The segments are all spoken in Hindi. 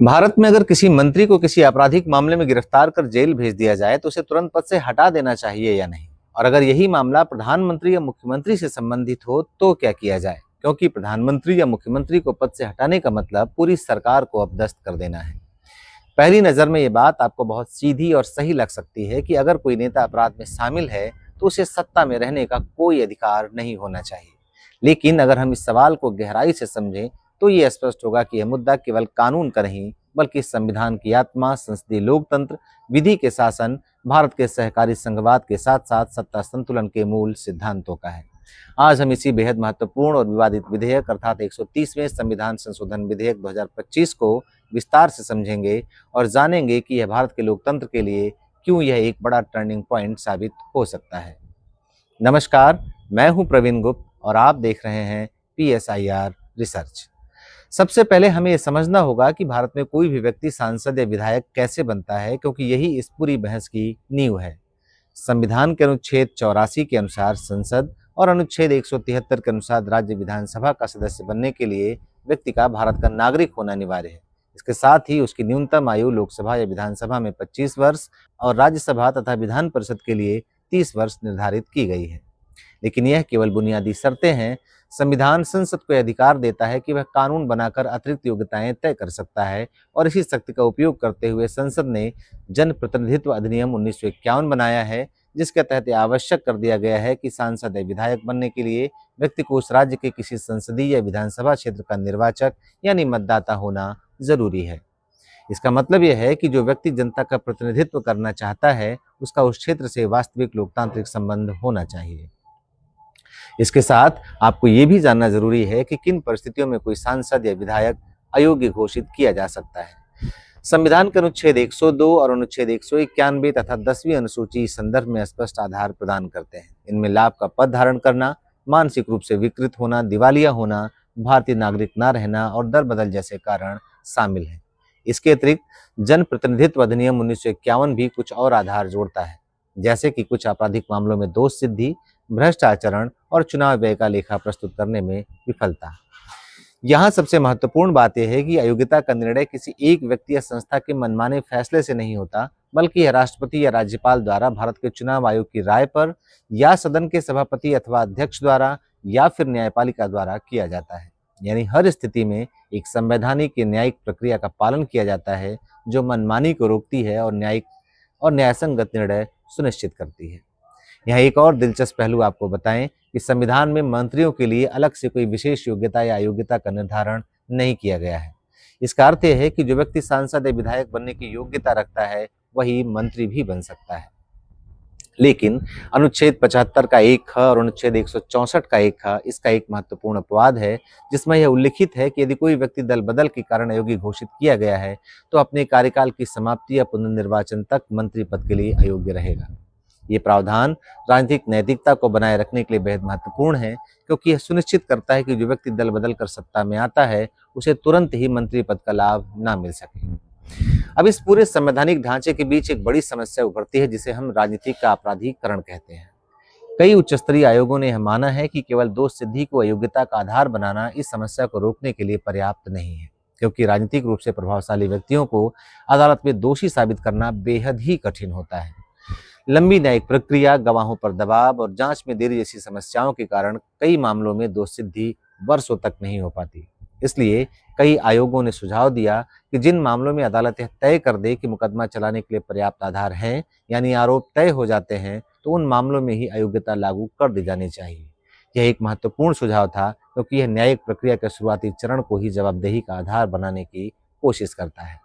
भारत में अगर किसी मंत्री को किसी आपराधिक मामले में गिरफ्तार कर जेल भेज दिया जाए तो उसे तुरंत पद से हटा देना चाहिए या नहीं, और अगर यही मामला प्रधानमंत्री या मुख्यमंत्री से संबंधित हो तो क्या किया जाए, क्योंकि प्रधानमंत्री या मुख्यमंत्री को पद से हटाने का मतलब पूरी सरकार को अपदस्थ कर देना है। पहली नजर में ये बात आपको बहुत सीधी और सही लग सकती है कि अगर कोई नेता अपराध में शामिल है तो उसे सत्ता में रहने का कोई अधिकार नहीं होना चाहिए। लेकिन अगर हम इस सवाल को गहराई से समझें तो ये स्पष्ट होगा कि यह मुद्दा केवल कानून का नहीं बल्कि संविधान की आत्मा, संसदीय लोकतंत्र, विधि के शासन, भारत के सहकारी संघवाद के साथ साथ सत्ता संतुलन के मूल सिद्धांतों का है। आज हम इसी बेहद महत्वपूर्ण और विवादित विधेयक अर्थात 130वें संविधान संशोधन विधेयक 2025 को विस्तार से समझेंगे और जानेंगे कि यह भारत के लोकतंत्र के लिए क्यों यह एक बड़ा टर्निंग पॉइंट साबित हो सकता है। नमस्कार, मैं हूं प्रवीण गुप्त और आप देख रहे हैं PSIR रिसर्च। सबसे पहले हमें यह समझना होगा कि भारत में कोई भी व्यक्ति सांसद या विधायक कैसे बनता है, क्योंकि यही इस पूरी बहस की नींव है। संविधान के अनुच्छेद 84 के अनुसार संसद और अनुच्छेद 173 के अनुसार राज्य विधानसभा का सदस्य बनने के लिए व्यक्ति का भारत का नागरिक होना अनिवार्य है। इसके साथ ही उसकी न्यूनतम आयु लोकसभा या विधानसभा में 25 वर्ष और राज्यसभा तथा विधान परिषद के लिए 30 वर्ष निर्धारित की गई है। लेकिन यह केवल बुनियादी शर्तें हैं। संविधान संसद को अधिकार देता है कि वह कानून बनाकर अतिरिक्त योग्यताएं तय कर सकता है, और इसी शक्ति का उपयोग करते हुए संसद ने जन प्रतिनिधित्व अधिनियम 1951 बनाया है, जिसके तहत यह आवश्यक कर दिया गया है कि सांसद या विधायक बनने के लिए व्यक्ति को उस राज्य के किसी संसदीय या विधानसभा क्षेत्र का निर्वाचक यानी मतदाता होना जरूरी है। इसका मतलब यह है कि जो व्यक्ति जनता का प्रतिनिधित्व करना चाहता है उसका उस क्षेत्र से वास्तविक लोकतांत्रिक संबंध होना चाहिए। इसके साथ आपको ये भी जानना जरूरी है कि किन परिस्थितियों में कोई सांसद या विधायक अयोग्य घोषित किया जा सकता है। संविधान के अनुच्छेद 102 और अनुच्छेद 191 तथा 10वीं अनुसूची इस संदर्भ में स्पष्ट आधार प्रदान करते हैं। इनमें लाभ का पद धारण करना, मानसिक रूप से विकृत होना, दिवालिया होना, भारतीय नागरिक न रहना और दर बदल जैसे कारण शामिल हैं। इसके अतिरिक्त जन प्रतिनिधित्व अधिनियम 1951 भी कुछ और आधार जोड़ता है, जैसे कि कुछ आपराधिक मामलों में दोष सिद्धि, भ्रष्ट आचरण और चुनाव व्यय का लेखा प्रस्तुत करने में विफलता। यहाँ सबसे महत्वपूर्ण बात यह है कि अयोग्यता का निर्णय किसी एक व्यक्ति या संस्था के मनमाने फैसले से नहीं होता, बल्कि यह राष्ट्रपति या राज्यपाल द्वारा भारत के चुनाव आयोग की राय पर या सदन के सभापति अथवा अध्यक्ष द्वारा या फिर न्यायपालिका द्वारा किया जाता है। यानी हर स्थिति में एक संवैधानिक या न्यायिक प्रक्रिया का पालन किया जाता है जो मनमानी को रोकती है और न्यायिक और न्यायसंगत निर्णय सुनिश्चित करती है। यहाँ एक और दिलचस्प पहलू आपको बताएं कि संविधान में मंत्रियों के लिए अलग से कोई विशेष योग्यता या अयोग्यता का निर्धारण नहीं किया गया है। इसका अर्थ यह है कि जो व्यक्ति सांसद या विधायक बनने की योग्यता रखता है वही मंत्री भी बन सकता है। लेकिन अनुच्छेद 75 का 1 ख और अनुच्छेद 164 का 1 ख इसका एक महत्वपूर्ण अपवाद है, जिसमें यह उल्लिखित है कि यदि कोई व्यक्ति दल बदल के कारण अयोग्य घोषित किया गया है तो अपने कार्यकाल की समाप्ति या पुनर्निर्वाचन तक मंत्री पद के लिए अयोग्य रहेगा। ये प्रावधान राजनीतिक नैतिकता को बनाए रखने के लिए बेहद महत्वपूर्ण है, क्योंकि यह सुनिश्चित करता है कि जो व्यक्ति दल बदल कर सत्ता में आता है उसे तुरंत ही मंत्री पद का लाभ ना मिल सके। अब इस पूरे संवैधानिक ढांचे के बीच एक बड़ी समस्या उभरती है, जिसे हम राजनीतिक का आपराधिकरण कहते हैं। कई उच्च स्तरीय आयोगों ने यह माना है कि केवल दोष सिद्धि को अयोग्यता का आधार बनाना इस समस्या को रोकने के लिए पर्याप्त नहीं है, क्योंकि राजनीतिक रूप से प्रभावशाली व्यक्तियों को अदालत में दोषी साबित करना बेहद ही कठिन होता है। लंबी न्यायिक प्रक्रिया, गवाहों पर दबाव और जांच में देरी जैसी समस्याओं के कारण कई मामलों में दोष सिद्धि वर्षों तक नहीं हो पाती। इसलिए कई आयोगों ने सुझाव दिया कि जिन मामलों में अदालत यह तय कर दे कि मुकदमा चलाने के लिए पर्याप्त आधार हैं, यानी आरोप तय हो जाते हैं, तो उन मामलों में ही अयोग्यता लागू कर दी जानी चाहिए। यह एक महत्वपूर्ण सुझाव था, क्योंकि यह न्यायिक प्रक्रिया के शुरुआती चरण को ही जवाबदेही का आधार बनाने की कोशिश करता है।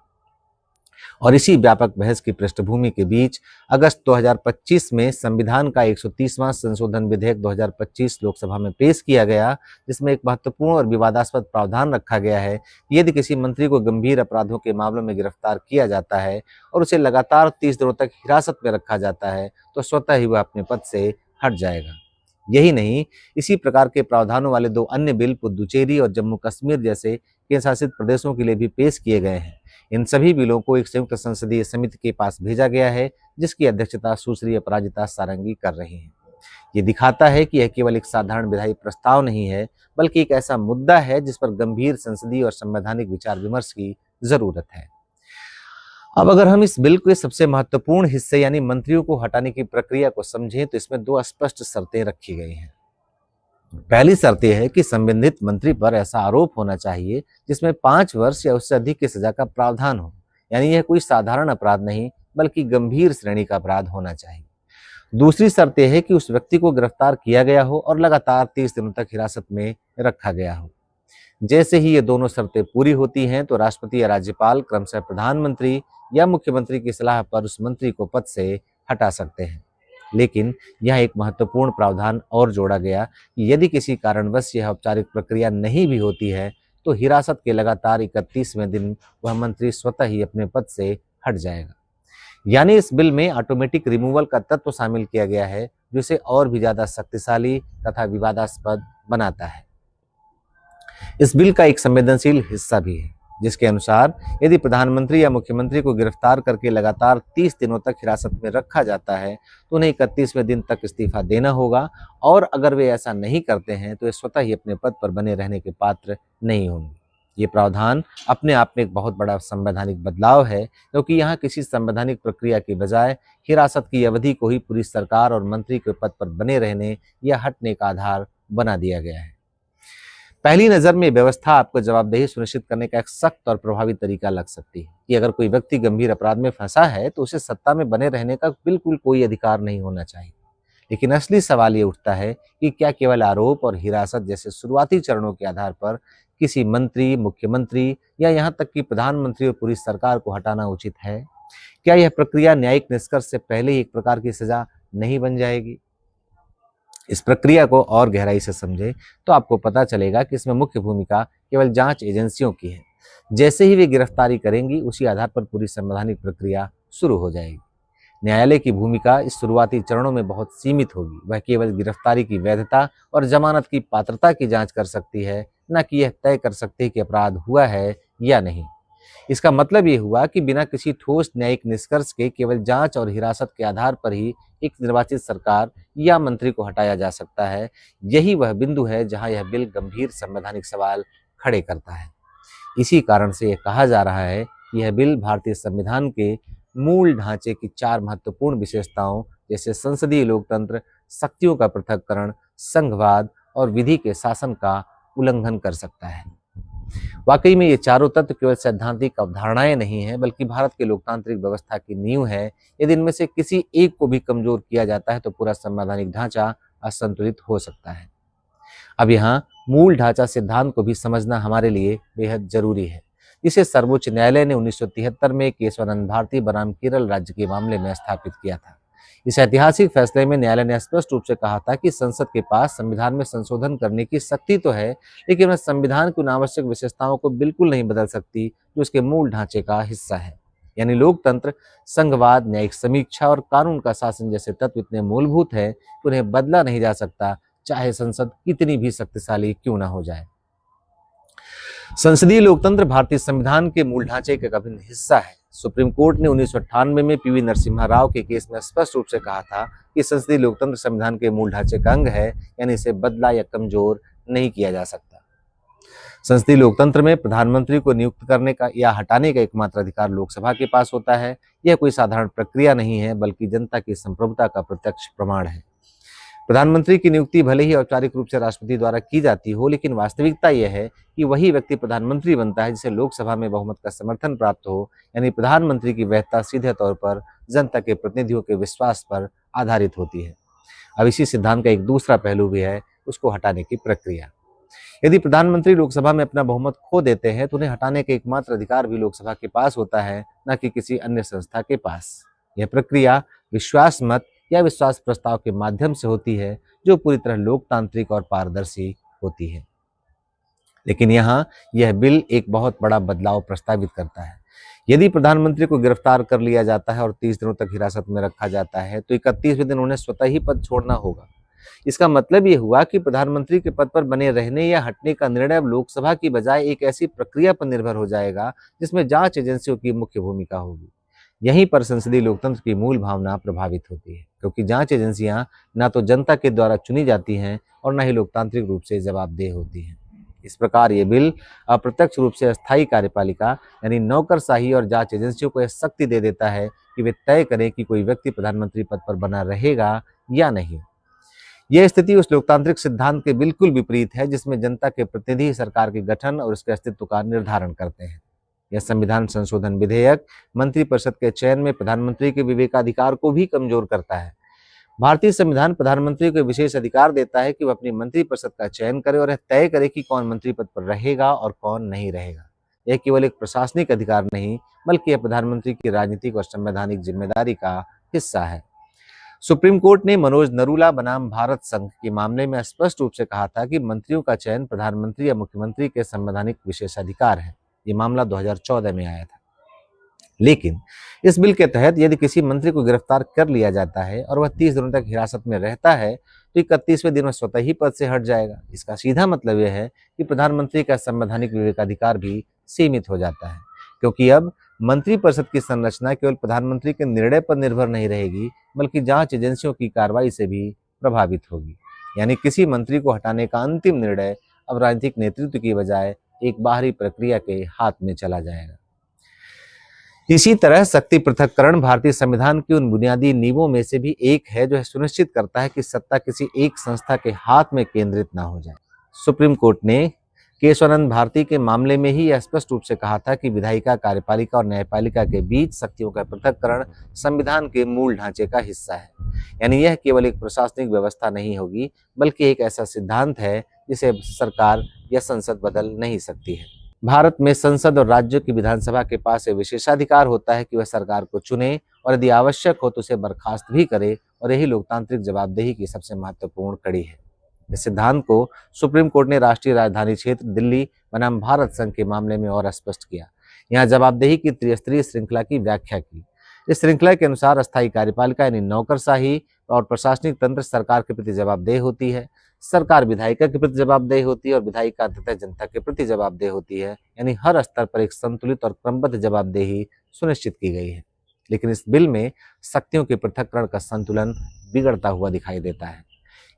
और इसी व्यापक बहस की पृष्ठभूमि के बीच अगस्त 2025 में संविधान का 130वां संशोधन विधेयक 2025 लोकसभा में पेश किया गया, जिसमें एक महत्वपूर्ण और विवादास्पद प्रावधान रखा गया है कि यदि किसी मंत्री को गंभीर अपराधों के मामलों में गिरफ्तार किया जाता है और उसे लगातार 30 दिनों तक हिरासत में रखा जाता है तो स्वतः ही वह अपने पद से हट जाएगा। यही नहीं, इसी प्रकार के प्रावधानों वाले 2 अन्य बिल पुदुचेरी और जम्मू कश्मीर जैसे केंद्र शासित प्रदेशों के लिए भी पेश किए गए हैं। इन सभी बिलों को एक संयुक्त संसदीय समिति के पास भेजा गया है, जिसकी अध्यक्षता सुश्री अपराजिता सारंगी कर रही हैं। ये दिखाता है कि यह केवल एक साधारण विधायी प्रस्ताव नहीं है, बल्कि एक ऐसा मुद्दा है जिस पर गंभीर संसदीय और संवैधानिक विचार विमर्श की जरूरत है। अब अगर हम इस बिल के सबसे महत्वपूर्ण हिस्से यानी मंत्रियों को हटाने की प्रक्रिया को समझें तो इसमें दो स्पष्ट शर्तें रखी गई हैं। पहली शर्त यह है कि संबंधित मंत्री पर ऐसा आरोप होना चाहिए जिसमें 5 वर्ष या उससे अधिक की सजा का प्रावधान हो, यानी यह कोई साधारण अपराध नहीं बल्कि गंभीर श्रेणी का अपराध होना चाहिए। दूसरी शर्त यह है कि उस व्यक्ति को गिरफ्तार किया गया हो और लगातार 30 दिनों तक हिरासत में रखा गया हो। जैसे ही ये दोनों शर्तें पूरी होती हैं तो राष्ट्रपति या राज्यपाल क्रमशः प्रधानमंत्री या मुख्यमंत्री की सलाह पर उस मंत्री को पद से हटा सकते हैं। लेकिन यह एक महत्वपूर्ण प्रावधान और जोड़ा गया कि यदि किसी कारणवश यह औपचारिक प्रक्रिया नहीं भी होती है तो हिरासत के लगातार 31वें दिन वह मंत्री स्वतः ही अपने पद से हट जाएगा। यानी इस बिल में ऑटोमेटिक रिमूवल का तत्व शामिल किया गया है जो इसे और भी ज्यादा शक्तिशाली तथा विवादास्पद बनाता है। इस बिल का एक संवेदनशील हिस्सा भी है जिसके अनुसार यदि प्रधानमंत्री या मुख्यमंत्री को गिरफ्तार करके लगातार 30 दिनों तक हिरासत में रखा जाता है तो उन्हें 31वें दिन तक इस्तीफा देना होगा और अगर वे ऐसा नहीं करते हैं तो वे स्वतः ही अपने पद पर बने रहने के पात्र नहीं होंगे। ये प्रावधान अपने आप में एक बहुत बड़ा संवैधानिक बदलाव है क्योंकि यहाँ किसी संवैधानिक प्रक्रिया के बजाय हिरासत की अवधि को ही पूरी सरकार और मंत्री के पद पर बने रहने या हटने का आधार बना दिया गया है। पहली नजर में व्यवस्था आपको जवाबदेही सुनिश्चित करने का एक सख्त और प्रभावी तरीका लग सकती है कि अगर कोई व्यक्ति गंभीर अपराध में फंसा है तो उसे सत्ता में बने रहने का बिल्कुल कोई अधिकार नहीं होना चाहिए। लेकिन असली सवाल ये उठता है कि क्या केवल आरोप और हिरासत जैसे शुरुआती चरणों के आधार पर किसी मंत्री, मुख्यमंत्री या यहाँ तक कि प्रधानमंत्री और पूरी सरकार को हटाना उचित है? क्या यह प्रक्रिया न्यायिक निष्कर्ष से पहले ही एक प्रकार की सजा नहीं बन जाएगी? इस प्रक्रिया को और गहराई से समझे तो आपको पता चलेगा कि इसमें मुख्य भूमिका केवल जांच एजेंसियों की है। जैसे ही वे गिरफ्तारी करेंगी उसी आधार पर पूरी संवैधानिक प्रक्रिया शुरू हो जाएगी। न्यायालय की भूमिका इस शुरुआती चरणों में बहुत सीमित होगी। वह केवल गिरफ्तारी की वैधता और जमानत की पात्रता की जांच कर सकती है, न कि यह तय कर सकती है कि अपराध हुआ है या नहीं। इसका मतलब ये हुआ कि बिना किसी ठोस न्यायिक निष्कर्ष के केवल जांच और हिरासत के आधार पर ही एक निर्वाचित सरकार या मंत्री को हटाया जा सकता है। यही वह बिंदु है जहां यह बिल गंभीर संवैधानिक सवाल खड़े करता है। इसी कारण से यह कहा जा रहा है कि यह बिल भारतीय संविधान के मूल ढांचे की 4 महत्वपूर्ण विशेषताओं जैसे संसदीय लोकतंत्र, शक्तियों का पृथक्करण, संघवाद और विधि के शासन का उल्लंघन कर सकता है। वाकई में ये चारों तत्व केवल सैद्धांतिक अवधारणाएं नहीं है बल्कि भारत के लोकतांत्रिक व्यवस्था की नींव है। यदि इनमें से किसी एक को भी कमजोर किया जाता है तो पूरा संवैधानिक ढांचा असंतुलित हो सकता है। अब यहाँ मूल ढांचा सिद्धांत को भी समझना हमारे लिए बेहद जरूरी है, जिसे सर्वोच्च न्यायालय ने 1973 में केशवानंद भारती बनाम केरल राज्य के मामले में स्थापित किया था। इस ऐतिहासिक फैसले में न्यायालय ने स्पष्ट रूप से कहा था कि संसद के पास संविधान में संशोधन करने की शक्ति तो है, लेकिन वह संविधान की उन आवश्यक विशेषताओं को बिल्कुल नहीं बदल सकती जो उसके मूल ढांचे का हिस्सा है। यानी लोकतंत्र, संघवाद, न्यायिक समीक्षा और कानून का शासन जैसे तत्व इतने मूलभूत है कि उन्हें बदला नहीं जा सकता, चाहे संसद कितनी भी शक्तिशाली क्यों ना हो जाए। संसदीय लोकतंत्र भारतीय संविधान के मूल ढांचे का अभिन्न हिस्सा है। सुप्रीम कोर्ट ने 1998 में पीवी नरसिम्हा राव के केस में स्पष्ट रूप से कहा था कि संसदीय लोकतंत्र संविधान के मूल ढांचे का अंग है, यानी इसे बदला या कमजोर नहीं किया जा सकता। संसदीय लोकतंत्र में प्रधानमंत्री को नियुक्त करने का या हटाने का एकमात्र अधिकार लोकसभा के पास होता है। यह कोई साधारण प्रक्रिया नहीं है बल्कि जनता की संप्रभुता का प्रत्यक्ष प्रमाण है। प्रधानमंत्री की नियुक्ति भले ही औपचारिक रूप से राष्ट्रपति द्वारा की जाती हो, लेकिन वास्तविकता यह है कि वही व्यक्ति प्रधानमंत्री बनता है जिसे लोकसभा में बहुमत का समर्थन प्राप्त हो। यानी प्रधानमंत्री की वैधता सीधे तौर पर जनता के प्रतिनिधियों के विश्वास पर आधारित होती है। अब इसी सिद्धांत का एक दूसरा पहलू भी है, उसको हटाने की प्रक्रिया। यदि प्रधानमंत्री लोकसभा में अपना बहुमत खो देते हैं तो उन्हें हटाने का एकमात्र अधिकार भी लोकसभा के पास होता है, न कि किसी अन्य संस्था के पास। यह प्रक्रिया विश्वास मत या विश्वास प्रस्ताव के माध्यम से होती है जो पूरी तरह लोकतांत्रिक और पारदर्शी होती है। लेकिन यहाँ यह बिल एक बहुत बड़ा बदलाव प्रस्तावित करता है। यदि प्रधानमंत्री को गिरफ्तार कर लिया जाता है और 30 दिनों तक हिरासत में रखा जाता है तो 31वें दिन उन्हें स्वतः ही पद छोड़ना होगा। इसका मतलब ये हुआ कि प्रधानमंत्री के पद पर बने रहने या हटने का निर्णय अब लोकसभा की बजाय एक ऐसी प्रक्रिया पर निर्भर हो जाएगा जिसमें जांच एजेंसियों की मुख्य भूमिका होगी। यहीं पर संसदीय लोकतंत्र की मूल भावना प्रभावित होती है, क्योंकि जांच एजेंसियां न तो जनता के द्वारा चुनी जाती हैं और न ही लोकतांत्रिक रूप से जवाबदेह होती हैं। इस प्रकार ये बिल अप्रत्यक्ष रूप से अस्थायी कार्यपालिका यानी नौकरशाही और जांच एजेंसियों को यह शक्ति दे देता है कि वे तय करें कि कोई व्यक्ति प्रधानमंत्री पद पर बना रहेगा या नहीं। यह स्थिति उस लोकतांत्रिक सिद्धांत के बिल्कुल विपरीत है जिसमें जनता के प्रतिनिधि सरकार के गठन और उसके अस्तित्व का निर्धारण करते हैं। यह संविधान संशोधन विधेयक मंत्रिपरिषद के चयन में प्रधानमंत्री के विवेकाधिकार को भी कमजोर करता है। भारतीय संविधान प्रधानमंत्री को विशेष अधिकार देता है कि वह अपनी मंत्रिपरिषद का चयन करे और यह तय करे कि कौन मंत्री पद पर रहेगा और कौन नहीं रहेगा। यह केवल एक प्रशासनिक अधिकार नहीं बल्कि यह प्रधानमंत्री की राजनीतिक और संवैधानिक जिम्मेदारी का हिस्सा है। सुप्रीम कोर्ट ने मनोज नरूला बनाम भारत संघ के मामले में स्पष्ट रूप से कहा था कि मंत्रियों का चयन प्रधानमंत्री या मुख्यमंत्री के संवैधानिक विशेषाधिकार है। ये मामला 2014 में आया था। लेकिन इस बिल के तहत यदि किसी मंत्री को गिरफ्तार कर लिया जाता है और वह 30 दिनों तक हिरासत में रहता है तो 31वें दिन वह स्वतः ही पद से हट जाएगा। इसका सीधा मतलब यह है कि प्रधानमंत्री का संवैधानिक विवेकाधिकार भी सीमित हो जाता है, क्योंकि अब मंत्रिपरिषद की संरचना केवल प्रधानमंत्री के निर्णय पर निर्भर नहीं रहेगी बल्कि जांच एजेंसियों की कार्रवाई से भी प्रभावित होगी। यानी किसी मंत्री को हटाने का अंतिम निर्णय अब राजनीतिक नेतृत्व की बजाय एक बाहरी प्रक्रिया के हाथ में चला जाएगा। इसी तरह शक्ति पृथक्करण भारतीय संविधान की उन बुनियादी नींवों में से भी एक है जो सुनिश्चित करता है कि सत्ता किसी एक संस्था के हाथ में केंद्रित ना हो जाए। सुप्रीम कोर्ट ने केशवानंद भारती के मामले में ही यह स्पष्ट रूप से कहा था कि विधायिका, कार्यपालिका और न्यायपालिका के बीच शक्तियों का पृथक्करण संविधान के मूल ढांचे का हिस्सा है। यानी यह केवल एक प्रशासनिक व्यवस्था नहीं होगी बल्कि एक ऐसा सिद्धांत है जिसे सरकार या संसद बदल नहीं सकती है। भारत में संसद और राज्यों की विधानसभा के पास यह विशेषाधिकार होता है कि वह सरकार को चुने और यदि आवश्यक हो तो उसे बर्खास्त भी करे, और यही लोकतांत्रिक जवाबदेही की सबसे महत्वपूर्ण कड़ी है। इस सिद्धांत को सुप्रीम कोर्ट ने राष्ट्रीय राजधानी क्षेत्र दिल्ली बनाम भारत संघ के मामले में और स्पष्ट किया। यहाँ जवाबदेही की त्रिस्तरीय श्रृंखला की व्याख्या की। इस श्रृंखला के अनुसार अस्थायी कार्यपालिका यानी नौकरशाही और प्रशासनिक तंत्र सरकार के प्रति जवाबदेह होती है, सरकार विधायिका के प्रति जवाबदेह होती है और विधायिका अंततः जनता के प्रति जवाबदेह होती है। यानी हर स्तर पर एक संतुलित और क्रमबद्ध जवाबदेही सुनिश्चित की गई है। लेकिन इस बिल में शक्तियों के पृथक्करण का संतुलन बिगड़ता हुआ दिखाई देता है।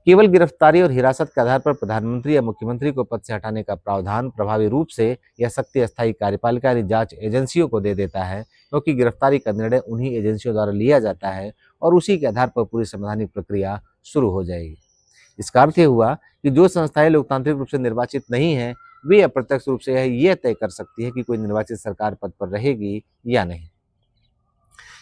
केवल गिरफ्तारी और हिरासत के आधार पर प्रधानमंत्री या मुख्यमंत्री को पद से हटाने का प्रावधान प्रभावी रूप से यह शक्ति अस्थायी कार्यपालिका यानी जांच एजेंसियों को दे देता है, क्योंकि गिरफ्तारी का निर्णय उन्हीं एजेंसियों द्वारा लिया जाता है और उसी के आधार पर पूरी संवैधानिक प्रक्रिया शुरू हो जाएगी। इसका अर्थ यह हुआ कि जो संस्थाएं लोकतांत्रिक रूप से निर्वाचित नहीं है वे अप्रत्यक्ष रूप से यह तय कर सकती है कि कोई निर्वाचित सरकार पद पर रहेगी या नहीं।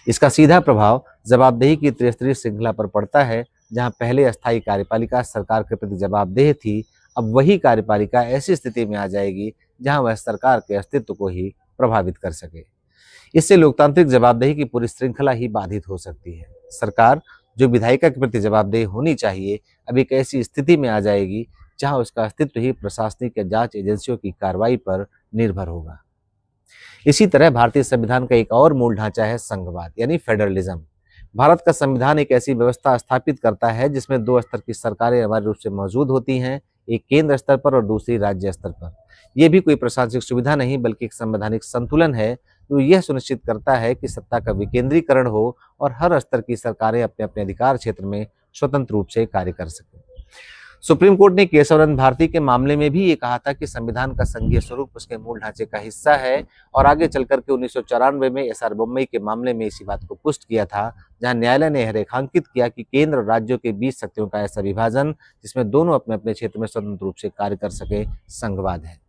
इसका सीधा प्रभाव जवाबदेही की त्रिस्तरीय श्रृंखला पर पड़ता है। जहां पहले अस्थायी कार्यपालिका सरकार के प्रति जवाबदेह थी, अब वही कार्यपालिका ऐसी स्थिति में आ जाएगी जहां वह सरकार के अस्तित्व को ही प्रभावित कर सके। इससे लोकतांत्रिक जवाबदेही की पूरी श्रृंखला ही बाधित हो सकती है। सरकार जो विधायिका के प्रति जवाबदेह होनी चाहिए अब एक ऐसी स्थिति में आ जाएगी जहां उसका अस्तित्व ही प्रशासनिक या जांच एजेंसियों की कार्रवाई पर निर्भर होगा। इसी तरह भारतीय संविधान का एक और मूल ढांचा है संघवाद यानी फेडरलिज्म। भारत का संविधान एक ऐसी व्यवस्था स्थापित करता है जिसमें दो स्तर की सरकारें अनिवार्य रूप से मौजूद होती हैं, एक केंद्र स्तर पर और दूसरी राज्य स्तर पर। यह भी कोई प्रशासनिक सुविधा नहीं बल्कि एक संवैधानिक संतुलन है जो यह सुनिश्चित करता है कि सत्ता का विकेंद्रीकरण हो और हर स्तर की सरकारें अपने अपने अधिकार क्षेत्र में स्वतंत्र रूप से कार्य कर सकें। सुप्रीम कोर्ट ने केशवानंद भारती के मामले में भी ये कहा था कि संविधान का संघीय स्वरूप उसके मूल ढांचे का हिस्सा है, और आगे चलकर के 1994 में एसआर बोम्मई के मामले में इसी बात को पुष्ट किया था, जहां न्यायालय ने यह रेखांकित किया कि केंद्र और राज्यों के बीच शक्तियों का ऐसा विभाजन जिसमें दोनों अपने अपने क्षेत्र में स्वतंत्र रूप से कार्य कर सके संघवाद है।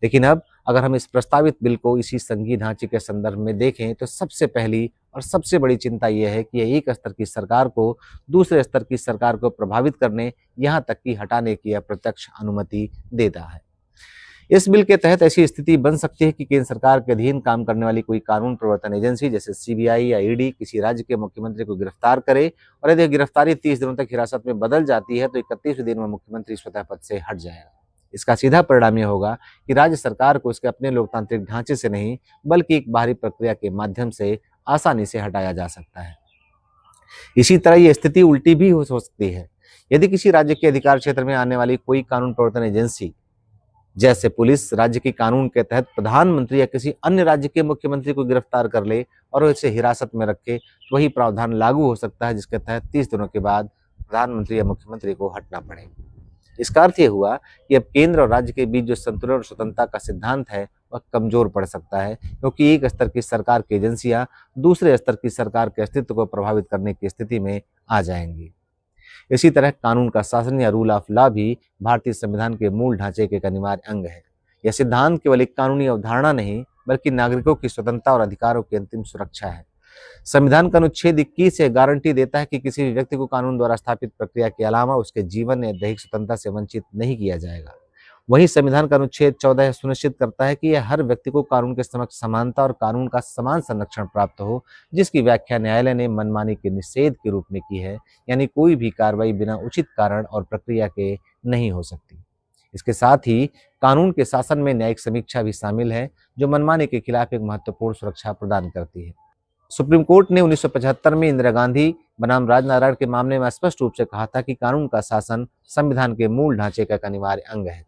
लेकिन अब अगर हम इस प्रस्तावित बिल को इसी संघीय ढांचे के संदर्भ में देखें तो सबसे पहली और सबसे बड़ी चिंता यह है कि यह एक स्तर की सरकार को दूसरे स्तर की सरकार को प्रभावित करने यहाँ तक कि हटाने की अप्रत्यक्ष अनुमति देता है। इस बिल के तहत ऐसी स्थिति बन सकती है कि केंद्र सरकार के अधीन काम करने वाली कोई कानून प्रवर्तन एजेंसी जैसे सीबीआई या ईडी किसी राज्य के मुख्यमंत्री को गिरफ्तार करे, और यदि गिरफ्तारी 30 दिनों तक हिरासत में बदल जाती है तो 31वें दिन में मुख्यमंत्री स्वतः पद से हट जाएगा। इसका सीधा परिणाम यह होगा कि राज्य सरकार को इसके अपने लोकतांत्रिक ढांचे से नहीं बल्कि एक बाहरी प्रक्रिया के माध्यम से आसानी से हटाया जा सकता है। इसी तरह यह स्थिति उल्टी भी हो सकती है। यदि किसी राज्य के अधिकार क्षेत्र में आने वाली कोई कानून प्रवर्तन एजेंसी जैसे पुलिस राज्य के कानून के तहत प्रधानमंत्री या किसी अन्य राज्य के मुख्यमंत्री को गिरफ्तार कर ले और उसे हिरासत में रखे तो वही प्रावधान लागू हो सकता है जिसके तहत 30 दिनों के बाद प्रधानमंत्री या मुख्यमंत्री को हटना पड़े। इसका अर्थ ये हुआ कि अब केंद्र और राज्य के बीच जो संतुलन और स्वतंत्रता का सिद्धांत है वह कमजोर पड़ सकता है, क्योंकि एक स्तर की सरकार की एजेंसियां दूसरे स्तर की सरकार के अस्तित्व को प्रभावित करने की स्थिति में आ जाएंगी। इसी तरह कानून का शासन या रूल ऑफ लॉ भी भारतीय संविधान के मूल ढांचे के एक अनिवार्य अंग है। यह सिद्धांत केवल एक कानूनी अवधारणा नहीं, बल्कि नागरिकों की स्वतंत्रता और अधिकारों की अंतिम सुरक्षा है। संविधान का अनुच्छेद 21 यह गारंटी देता है कि किसी भी व्यक्ति को कानून द्वारा स्थापित प्रक्रिया के अलावा उसके जीवन या दैहिक स्वतंत्रता से वंचित नहीं किया जाएगा। वहीं संविधान का अनुच्छेद 14 यह सुनिश्चित करता है कि यह हर व्यक्ति को कानून के समक्ष समानता और कानून का समान संरक्षण प्राप्त हो, जिसकी व्याख्या न्यायालय ने मनमानी के निषेध के रूप में की है, यानी कोई भी कार्रवाई बिना उचित कारण और प्रक्रिया के नहीं हो सकती। इसके साथ ही कानून के शासन में न्यायिक समीक्षा भी शामिल है, जो मनमानी के खिलाफ एक महत्वपूर्ण सुरक्षा प्रदान करती है। सुप्रीम कोर्ट ने 1975 में इंदिरा गांधी बनाम राजनारायण के मामले में स्पष्ट रूप से कहा था कि कानून का शासन संविधान के मूल ढांचे का एक अनिवार्य अंग है।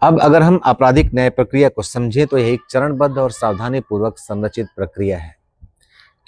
अब अगर हम आपराधिक न्याय प्रक्रिया को समझें तो यह एक चरणबद्ध और सावधानी पूर्वक संरचित प्रक्रिया है।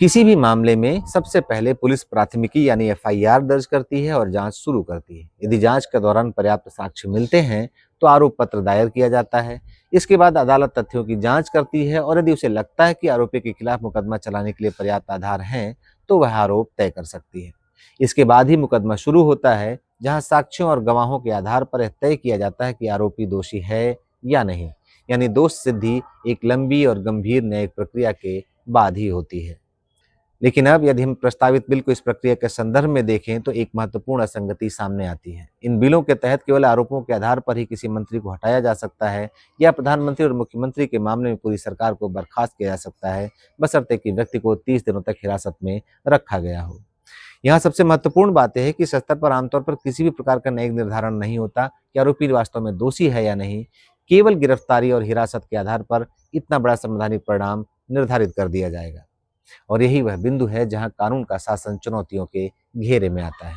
किसी भी मामले में सबसे पहले पुलिस प्राथमिकी यानी एफआईआर दर्ज करती है और जांच शुरू करती है। यदि जांच के दौरान पर्याप्त साक्ष्य मिलते हैं तो आरोप पत्र दायर किया जाता है। इसके बाद अदालत तथ्यों की जांच करती है और यदि उसे लगता है कि आरोपी के खिलाफ मुकदमा चलाने के लिए पर्याप्त आधार हैं तो वह आरोप तय कर सकती है। इसके बाद ही मुकदमा शुरू होता है, जहां साक्ष्यों और गवाहों के आधार पर यह तय किया जाता है कि आरोपी दोषी है या नहीं, यानी दोष सिद्धि एक लंबी और गंभीर न्यायिक प्रक्रिया के बाद ही होती है। लेकिन अब यदि हम प्रस्तावित बिल को इस प्रक्रिया के संदर्भ में देखें तो एक महत्वपूर्ण असंगति सामने आती है। इन बिलों के तहत केवल आरोपों के आधार पर ही किसी मंत्री को हटाया जा सकता है या प्रधानमंत्री और मुख्यमंत्री के मामले में पूरी सरकार को बर्खास्त किया जा सकता है, बशर्ते कि व्यक्ति को 30 दिनों तक हिरासत में रखा गया हो। यहाँ सबसे महत्वपूर्ण बात यह है कि इस स्तर पर आमतौर पर किसी भी प्रकार का न्यायिक निर्धारण नहीं होता कि आरोपी वास्तव में दोषी है या नहीं। केवल गिरफ्तारी और हिरासत के आधार पर इतना बड़ा संवैधानिक परिणाम निर्धारित कर दिया जाएगा। और यही वह बिंदु है जहां कानून का शासन चुनौतियों के घेरे में आता है,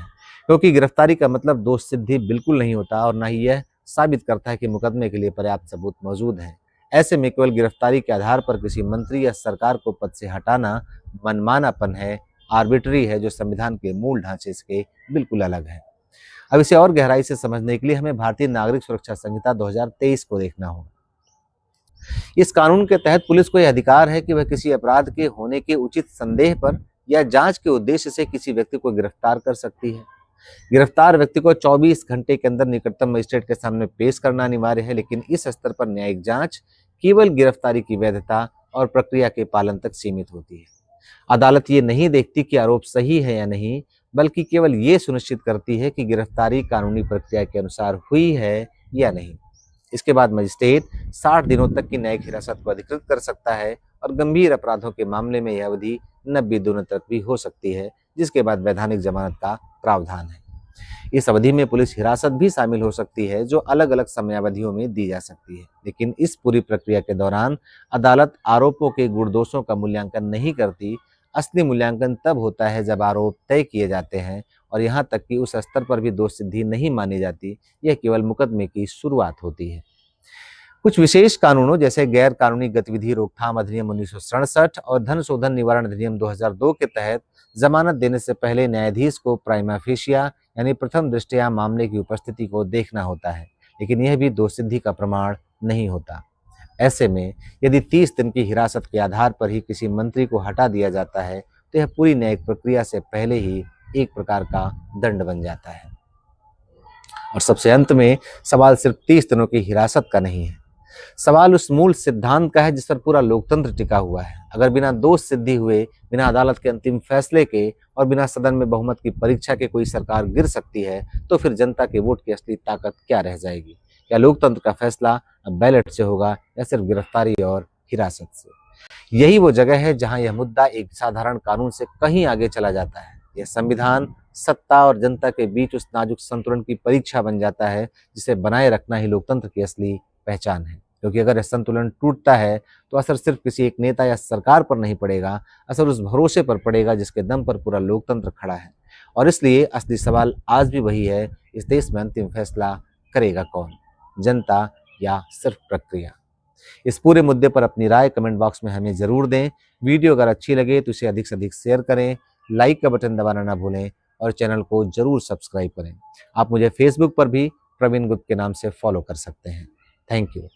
क्योंकि गिरफ्तारी का मतलब दोष सिद्धि बिल्कुल नहीं होता और न ही यह साबित करता है कि मुकदमे के लिए पर्याप्त सबूत मौजूद है। ऐसे में केवल गिरफ्तारी के आधार पर किसी मंत्री या सरकार को पद से हटाना मनमानापन है, आर्बिट्री है, जो संविधान के मूल ढांचे से बिल्कुल अलग है। अब इसे और गहराई से समझने के लिए हमें भारतीय नागरिक सुरक्षा संहिता 2023 को देखना होगा। इस कानून के तहत पुलिस को यह अधिकार है कि वह किसी अपराध के होने के उचित संदेह पर या जांच के उद्देश्य से किसी व्यक्ति को गिरफ्तार कर सकती है। गिरफ्तार व्यक्ति को 24 घंटे के अंदर निकटतम मजिस्ट्रेट के सामने पेश करना अनिवार्य है, लेकिन इस स्तर पर न्यायिक जांच केवल गिरफ्तारी की वैधता और प्रक्रिया के पालन तक सीमित होती है। अदालत ये नहीं देखती कि आरोप सही है या नहीं, बल्कि केवल ये सुनिश्चित करती है कि गिरफ्तारी कानूनी प्रक्रिया के अनुसार हुई है या नहीं। इसके बाद मजिस्ट्रेट 60 दिनों तक की न्यायिक हिरासत को अधिकृत कर सकता है और गंभीर अपराधों के मामले में यह अवधि 90 दिनों तक भी हो सकती है, जिसके बाद वैधानिक जमानत का प्रावधान है। इस अवधि में पुलिस हिरासत भी शामिल हो सकती है, जो अलग अलग समयावधियों में दी जा सकती है। लेकिन इस पूरी प्रक्रिया के दौरान अदालत आरोपों के गुण दोषों का मूल्यांकन नहीं करती। असली मूल्यांकन तब होता है जब आरोप तय किए जाते हैं और यहाँ तक कि उस स्तर पर भी दोष सिद्धि नहीं मानी जाती। यह केवल मुकदमे की शुरुआत होती है। कुछ विशेष कानूनों जैसे गैर कानूनी गतिविधि रोकथाम अधिनियम 1967 और धन शोधन निवारण अधिनियम 2002 के तहत जमानत देने से पहले न्यायाधीश को प्राइमा फेशिया यानी प्रथम दृष्टया मामले की उपस्थिति को देखना होता है, लेकिन यह भी दोष सिद्धि का प्रमाण नहीं होता। ऐसे में यदि 30 दिन की हिरासत के आधार पर ही किसी मंत्री को हटा दिया जाता है तो यह पूरी न्यायिक प्रक्रिया से पहले ही एक प्रकार का दंड बन जाता है। और सबसे अंत में सवाल सिर्फ 30 दिनों की हिरासत का नहीं है, सवाल उस मूल सिद्धांत का है जिस पर पूरा लोकतंत्र टिका हुआ है। अगर बिना दोष सिद्धि हुए, बिना अदालत के अंतिम फैसले के और बिना सदन में बहुमत की परीक्षा के कोई सरकार गिर सकती है, तो फिर जनता के वोट की असली ताकत क्या रह जाएगी? क्या लोकतंत्र का फैसला अब बैलेट से होगा या सिर्फ गिरफ्तारी और हिरासत से? यही वो जगह है जहां यह मुद्दा एक साधारण कानून से कहीं आगे चला जाता है। यह संविधान, सत्ता और जनता के बीच उस नाजुक संतुलन की परीक्षा बन जाता है जिसे बनाए रखना ही लोकतंत्र की असली पहचान है। क्योंकि अगर यह संतुलन टूटता है तो असर सिर्फ किसी एक नेता या सरकार पर नहीं पड़ेगा, असर उस भरोसे पर पड़ेगा जिसके दम पर पूरा लोकतंत्र खड़ा है। और इसलिए असली सवाल आज भी वही है, इस देश में अंतिम फैसला करेगा कौन, जनता या सिर्फ प्रक्रिया? इस पूरे मुद्दे पर अपनी राय कमेंट बॉक्स में हमें जरूर दें। वीडियो अगर अच्छी लगे तो इसे अधिक से अधिक शेयर करें, लाइक का बटन दबाना ना भूलें और चैनल को जरूर सब्सक्राइब करें। आप मुझे फेसबुक पर भी प्रवीण गुप्त के नाम से फॉलो कर सकते हैं। Thank you.